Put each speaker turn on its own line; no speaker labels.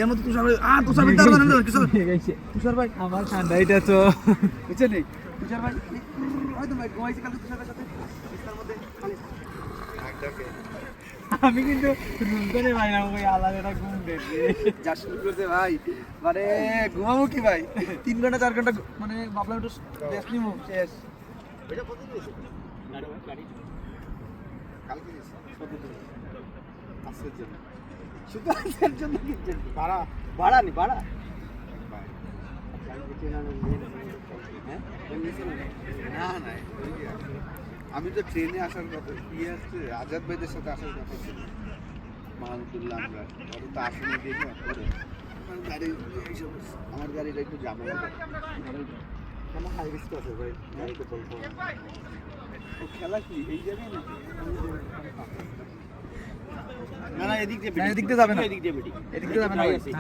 এর মধ্যে তুষার ভাই তুষার ভাই
আমার ঠান্ডাইটা তো
বুঝছেন নেই তুষার ভাই হয়তো ভাই ঘুমাইছে কালকে তুষারের সাথে বিস্তার মধ্যে
আমি কিন্তু রুম করে ভাই না ওই আলাদা ঘুম দেখি
যা শুরু করছে ভাই মানে ঘুমাবো কি ভাই 3 ঘন্টা 4 ঘন্টা মানে ভাবলাম একটু রেস্ট নিবো শেষ এটা কত দিয়েছে গাড়ি কালকে দিয়েছে কত দিয়েছে আজকের জন্য শুধু আজকের জন্য কিনছেন ভাড়া নি ভাড়া না না আমি তো ট্রেনে আসার কথা ইয়ে আসছে আজাদ ভাইদের সাথে আসার কথা ছিল মাহমুদুল্লাহ আমরা ওরা তো আসেনি দেখে পরে গাড়ি এইসব আমার গাড়িটা একটু ঝামেলা কেন হাই রিস্ক আছে ভাই গাড়িতে চলতে ও খেলা কি এই জায়গায় নাকি না না এদিক দিয়ে যাবে না এদিক দিয়ে যাবে না